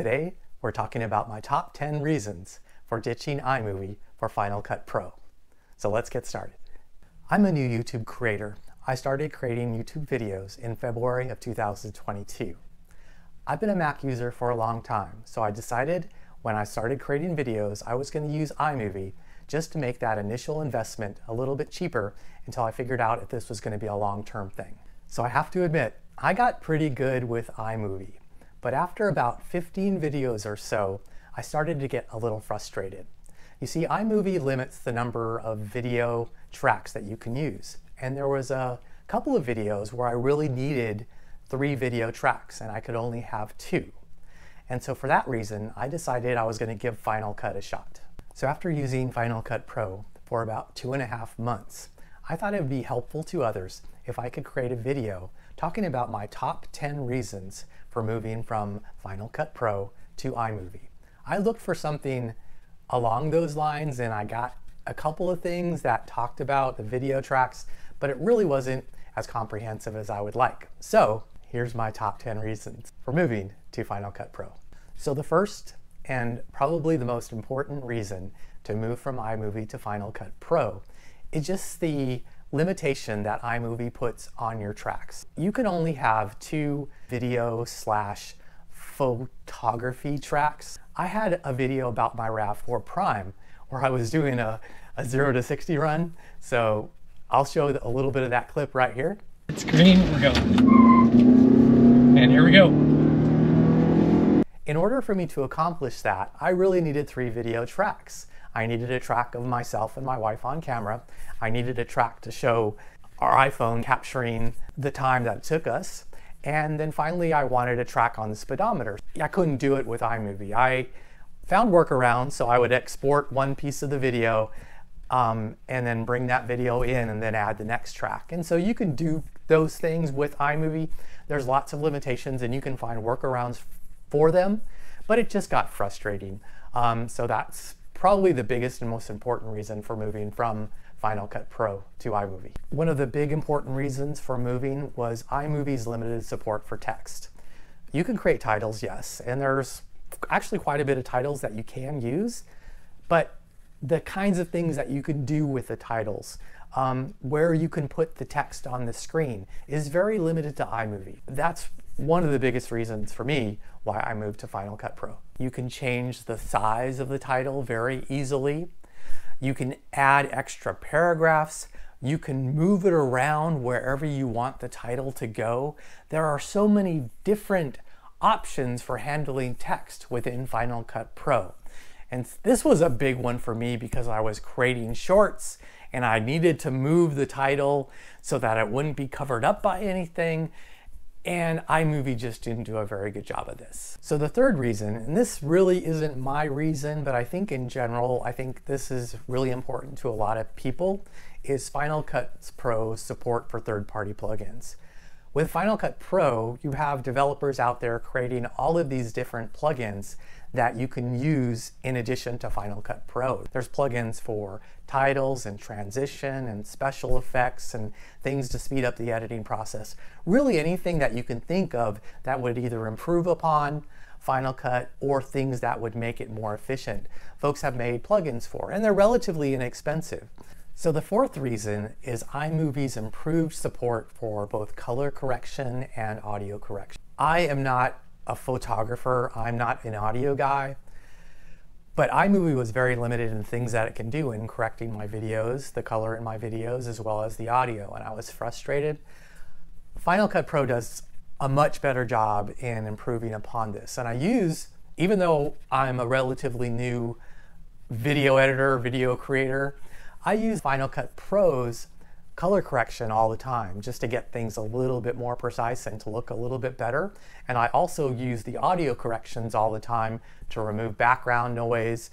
Today, we're talking about my top 10 reasons for ditching iMovie for Final Cut Pro. So let's get started. I'm a new YouTube creator. I started creating YouTube videos in February of 2022. I've been a Mac user for a long time, so I decided when I started creating videos, I was going to use iMovie just to make that initial investment a little bit cheaper until I figured out if this was going to be a long-term thing. So I have to admit, I got pretty good with iMovie. But after about 15 videos or so, I started to get a little frustrated. You see, iMovie limits the number of video tracks that you can use. And there was a couple of videos where I really needed 3 video tracks and I could only have 2. And so for that reason, I decided I was going to give Final Cut a shot. So after using Final Cut Pro for about 2.5 months, I thought it would be helpful to others if I could create a video talking about my top 10 reasons for moving from Final Cut Pro to iMovie. I looked for something along those lines and I got a couple of things that talked about the video tracks, but it really wasn't as comprehensive as I would like. So here's my top 10 reasons for moving to Final Cut Pro. So the first and probably the most important reason to move from iMovie to Final Cut Pro is just the limitation that iMovie puts on your tracks. You can only have 2 video/photography tracks. I had a video about my RAV4 Prime where I was doing a 0 to 60 run, so I'll show a little bit of that clip right here. It's green, we're going. And here we go. In order for me to accomplish that, I really needed 3 video tracks. I needed a track of myself and my wife on camera. I needed a track to show our iPhone capturing the time that it took us. And then finally, I wanted a track on the speedometer. I couldn't do it with iMovie. I found workarounds, so I would export one piece of the video and then bring that video in and then add the next track. And so you can do those things with iMovie. There's lots of limitations and you can find workarounds for them, but it just got frustrating. So that's probably the biggest and most important reason for moving from Final Cut Pro to iMovie. One of the big important reasons for moving was iMovie's limited support for text. You can create titles, yes, and there's actually quite a bit of titles that you can use, but the kinds of things that you can do with the titles, where you can put the text on the screen, is very limited to iMovie. That's one of the biggest reasons for me why I moved to Final Cut Pro. You can change the size of the title very easily. You can add extra paragraphs. You can move it around wherever you want the title to go. There are so many different options for handling text within Final Cut Pro. And this was a big one for me because I was creating shorts and I needed to move the title so that it wouldn't be covered up by anything. And iMovie just didn't do a very good job of this. So the third reason, and this really isn't my reason, but I think in general, I think this is really important to a lot of people, is Final Cut Pro's support for third-party plugins. With Final Cut Pro, you have developers out there creating all of these different plugins that you can use in addition to Final Cut Pro. There's plugins for titles and transition and special effects and things to speed up the editing process. Really anything that you can think of that would either improve upon Final Cut or things that would make it more efficient. Folks have made plugins for, and they're relatively inexpensive. So the fourth reason is iMovie's improved support for both color correction and audio correction. I am not a photographer, I'm not an audio guy, but iMovie was very limited in things that it can do in correcting my videos, the color in my videos, as well as the audio, and I was frustrated. Final Cut Pro does a much better job in improving upon this, and I use, even though I'm a relatively new video editor, video creator, I use Final Cut Pro's color correction all the time just to get things a little bit more precise and to look a little bit better. And I also use the audio corrections all the time to remove background noise,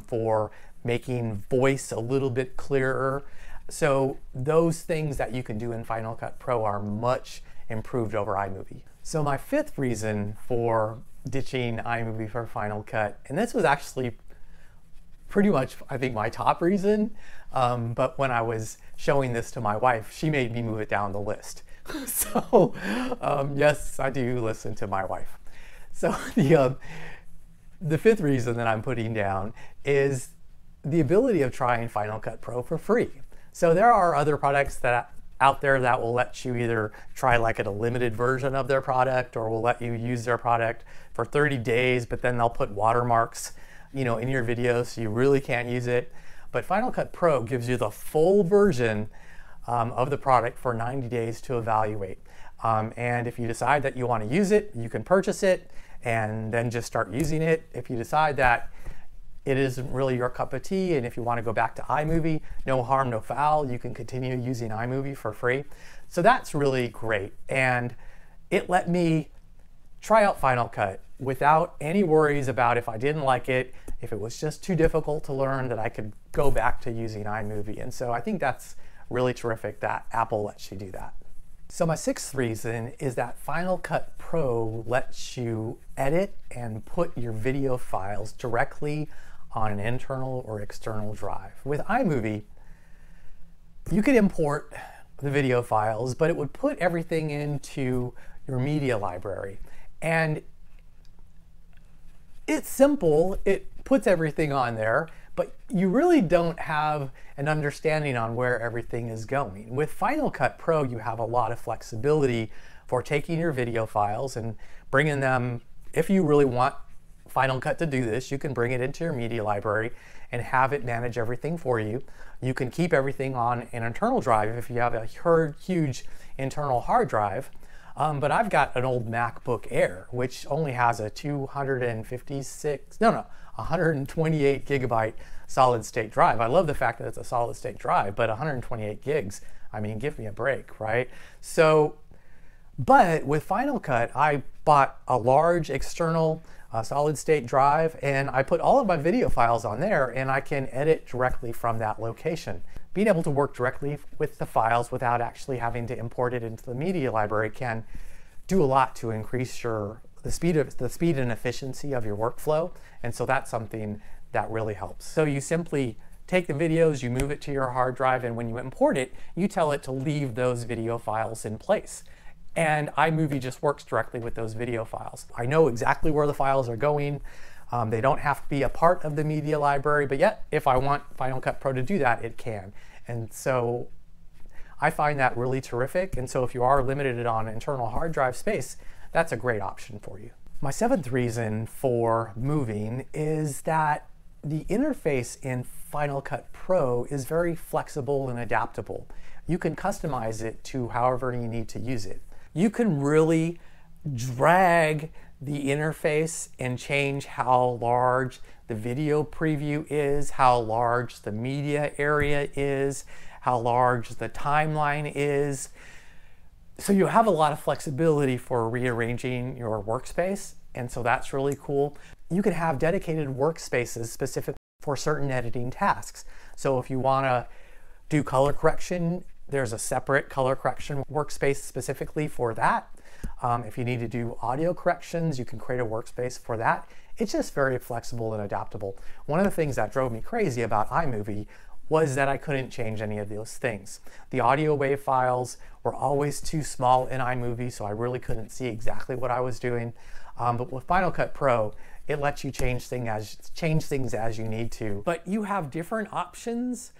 for making voice a little bit clearer. So those things that you can do in Final Cut Pro are much improved over iMovie. So my fifth reason for ditching iMovie for Final Cut, and this was actually pretty much, I think, my top reason, but when I was showing this to my wife, she made me move it down the list. So yes, I do listen to my wife. So the fifth reason that I'm putting down is the ability of trying Final Cut Pro for free. So there are other products that out there that will let you either try like a limited version of their product, or will let you use their product for 30 days, but then they'll put watermarks, in your video, so you really can't use it. But Final Cut Pro gives you the full version of the product for 90 days to evaluate. And if you decide that you want to use it, you can purchase it and then just start using it. If you decide that it isn't really your cup of tea, and if you want to go back to iMovie, no harm, no foul, you can continue using iMovie for free. So that's really great. And it let me try out Final Cut without any worries about if I didn't like it, if it was just too difficult to learn, that I could go back to using iMovie. And so I think that's really terrific that Apple lets you do that. So my sixth reason is that Final Cut Pro lets you edit and put your video files directly on an internal or external drive. With iMovie, you could import the video files, but it would put everything into your media library. And it's simple, it puts everything on there, but you really don't have an understanding on where everything is going. With Final Cut Pro, you have a lot of flexibility for taking your video files and bringing them, if you really want Final Cut to do this, you can bring it into your media library and have it manage everything for you. You can keep everything on an internal drive if you have a huge internal hard drive. But I've got an old MacBook Air, which only has a 128 gigabyte solid state drive. I love the fact that it's a solid state drive, but 128 gigs, I mean, give me a break, right? So, but with Final Cut, I bought a large external solid state drive, and I put all of my video files on there, and I can edit directly from that location. Being able to work directly with the files without actually having to import it into the media library can do a lot to increase the speed and efficiency of your workflow. And so that's something that really helps. So you simply take the videos, you move it to your hard drive, and when you import it, you tell it to leave those video files in place. And iMovie just works directly with those video files. I know exactly where the files are going. They don't have to be a part of the media library, but yet if I want Final Cut Pro to do that, it can. And so I find that really terrific. And so if you are limited on internal hard drive space, that's a great option for you. My seventh reason for moving is that the interface in Final Cut Pro is very flexible and adaptable. You can customize it to however you need to use it. You can really drag the interface and change how large the video preview is, how large the media area is, how large the timeline is. So you have a lot of flexibility for rearranging your workspace, and so that's really cool. You can have dedicated workspaces specific for certain editing tasks. So if you want to do color correction, there's a separate color correction workspace specifically for that. If you need to do audio corrections, you can create a workspace for that. It's just very flexible and adaptable. One of the things that drove me crazy about iMovie was that I couldn't change any of those things. The audio WAV files were always too small in iMovie, so I really couldn't see exactly what I was doing. But with Final Cut Pro, it lets you change things as you need to. But you have different options,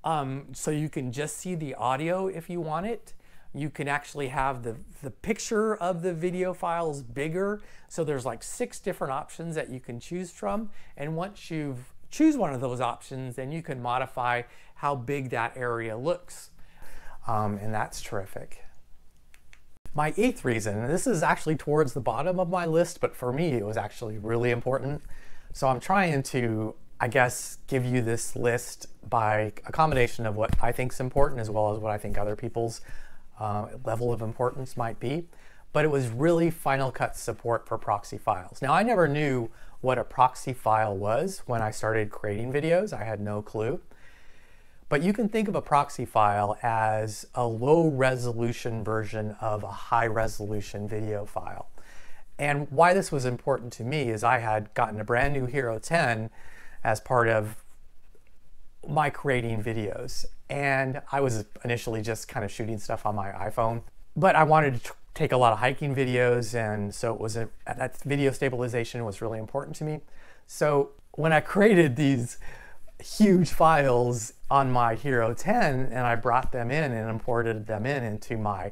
so you can just see the audio if you want it. You can actually have the picture of the video files bigger. So there's like 6 different options that you can choose from. And once you choose one of those options, then you can modify how big that area looks. And that's terrific. My 8th reason, and this is actually towards the bottom of my list, but for me it was actually really important. So I'm trying to, I guess, give you this list by a combination of what I think is important as well as what I think other people's level of importance might be. But it was really Final Cut support for proxy files. Now, I never knew what a proxy file was when I started creating videos. I had no clue. But you can think of a proxy file as a low resolution version of a high resolution video file. And why this was important to me is I had gotten a brand new Hero 10 as part of my creating videos. And I was initially just kind of shooting stuff on my iPhone, but I wanted take a lot of hiking videos, and so it was that video stabilization was really important to me. So when I created these huge files on my Hero 10 and I brought them in and imported them into my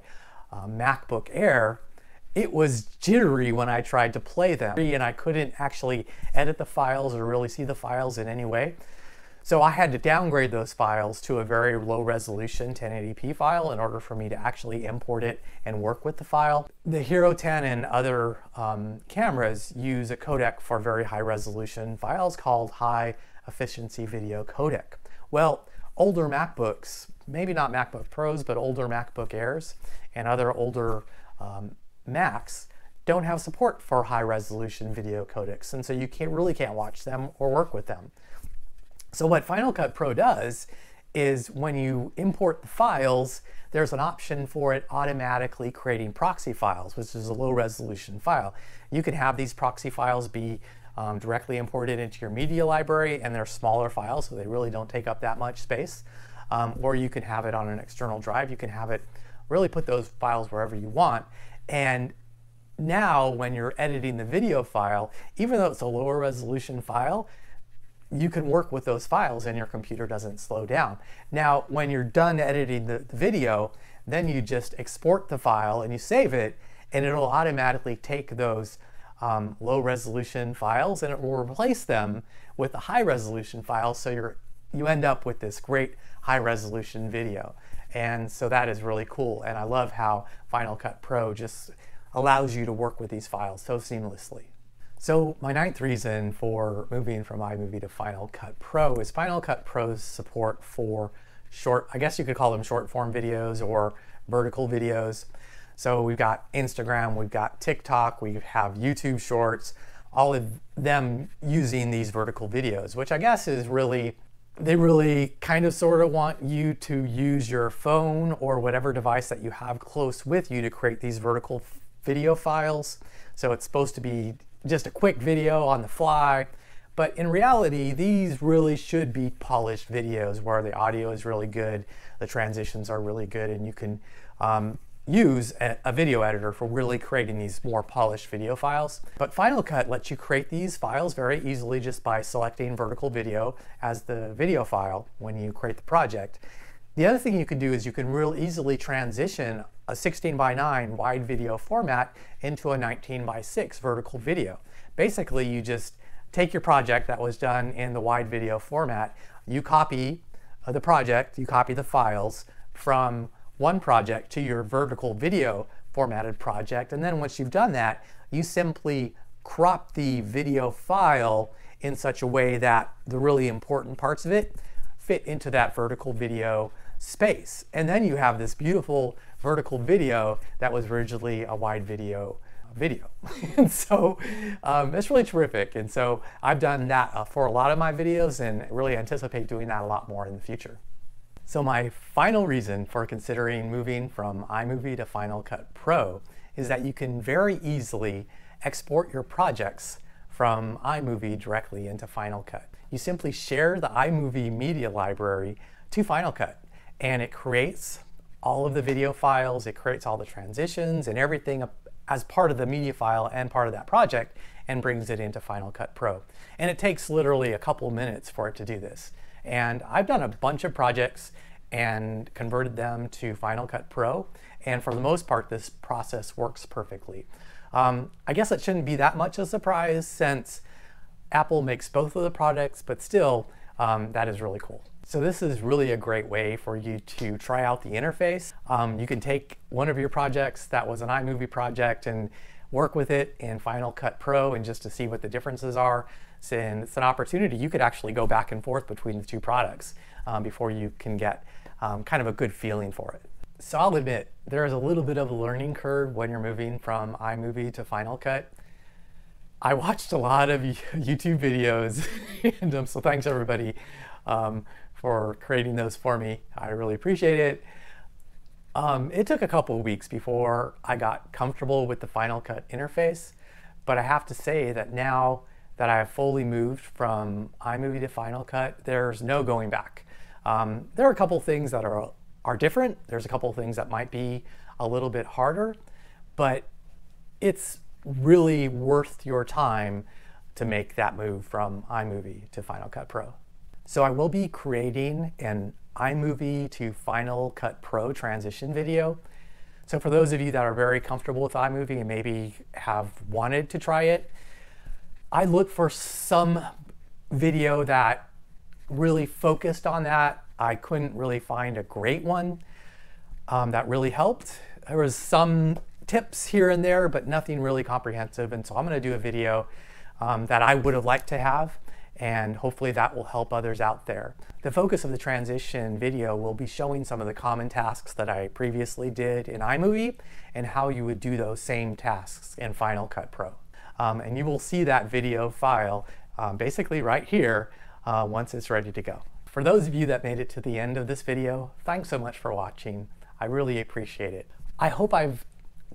MacBook Air, it was jittery when I tried to play them, and I couldn't actually edit the files or really see the files in any way. So I had to downgrade those files to a very low resolution 1080p file in order for me to actually import it and work with the file. The Hero 10 and other cameras use a codec for very high resolution files called high efficiency video codec. Well, older MacBooks, maybe not MacBook Pros, but older MacBook Airs and other older Macs don't have support for high resolution video codecs, and so you really can't watch them or work with them. So what Final Cut Pro does is when you import the files, there's an option for it automatically creating proxy files, which is a low resolution file. You can have these proxy files be directly imported into your media library, and they're smaller files, so they really don't take up that much space. Or you can have it on an external drive. You can have it really put those files wherever you want. And now when you're editing the video file, even though it's a lower resolution file, you can work with those files and your computer doesn't slow down. Now, when you're done editing the video, then you just export the file and you save it, and it'll automatically take those low resolution files and it will replace them with a high resolution file, so you end up with this great high resolution video. And so that is really cool, and I love how Final Cut Pro just allows you to work with these files so seamlessly. So my 9th reason for moving from iMovie to Final Cut Pro is Final Cut Pro's support for short, I guess you could call them short form videos or vertical videos. So we've got Instagram, we've got TikTok, we have YouTube Shorts, all of them using these vertical videos, which I guess is really, they really kind of sort of want you to use your phone or whatever device that you have close with you to create these vertical video files. So it's supposed to be just a quick video on the fly, but in reality, these really should be polished videos where the audio is really good, the transitions are really good, and you can use a video editor for really creating these more polished video files. But Final Cut lets you create these files very easily just by selecting vertical video as the video file when you create the project. The other thing you can do is you can real easily transition a 16:9 wide video format into a 19:6 vertical video. Basically, you just take your project that was done in the wide video format, you copy the project, you copy the files from one project to your vertical video formatted project, and then once you've done that, you simply crop the video file in such a way that the really important parts of it fit into that vertical video space. And then you have this beautiful vertical video that was originally a wide video. And so it's really terrific. And so I've done that for a lot of my videos and really anticipate doing that a lot more in the future. So my final reason for considering moving from iMovie to Final Cut Pro is that you can very easily export your projects from iMovie directly into Final Cut. You simply share the iMovie media library to Final Cut, and it creates all of the video files, it creates all the transitions and everything as part of the media file and part of that project, and brings it into Final Cut Pro. And it takes literally a couple minutes for it to do this. And I've done a bunch of projects and converted them to Final Cut Pro, and for the most part this process works perfectly. I guess it shouldn't be that much a surprise since Apple makes both of the products, but still that is really cool. So this is really a great way for you to try out the interface. You can take one of your projects that was an iMovie project and work with it in Final Cut Pro and just to see what the differences are. And it's an opportunity. You could actually go back and forth between the two products before you can get kind of a good feeling for it. So I'll admit, there is a little bit of a learning curve when you're moving from iMovie to Final Cut. I watched a lot of YouTube videos, and so thanks everybody for creating those for me. I really appreciate it. It took a couple of weeks before I got comfortable with the Final Cut interface, but I have to say that now that I have fully moved from iMovie to Final Cut, there's no going back. There are a couple things that are different. There's a couple of things that might be a little bit harder, but it's really worth your time to make that move from iMovie to Final Cut Pro. So I will be creating an iMovie to Final Cut Pro transition video. So for those of you that are very comfortable with iMovie and maybe have wanted to try it, I looked for some video that really focused on that. I couldn't really find a great one that really helped. There was some tips here and there, but nothing really comprehensive. And so I'm going to do a video that I would have liked to have, and hopefully that will help others out there. The focus of the transition video will be showing some of the common tasks that I previously did in iMovie and how you would do those same tasks in Final Cut Pro. And you will see that video file basically right here once it's ready to go. For those of you that made it to the end of this video, thanks so much for watching. I really appreciate it. I hope I've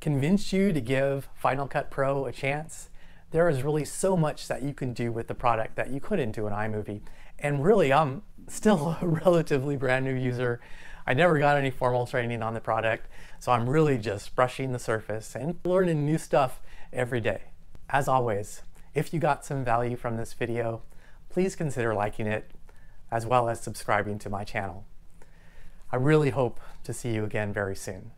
convinced you to give Final Cut Pro a chance. There is really so much that you can do with the product that you couldn't do in iMovie. And really, I'm still a relatively brand new user. I never got any formal training on the product, so I'm really just brushing the surface and learning new stuff every day. As always, if you got some value from this video, please consider liking it, as well as subscribing to my channel. I really hope to see you again very soon.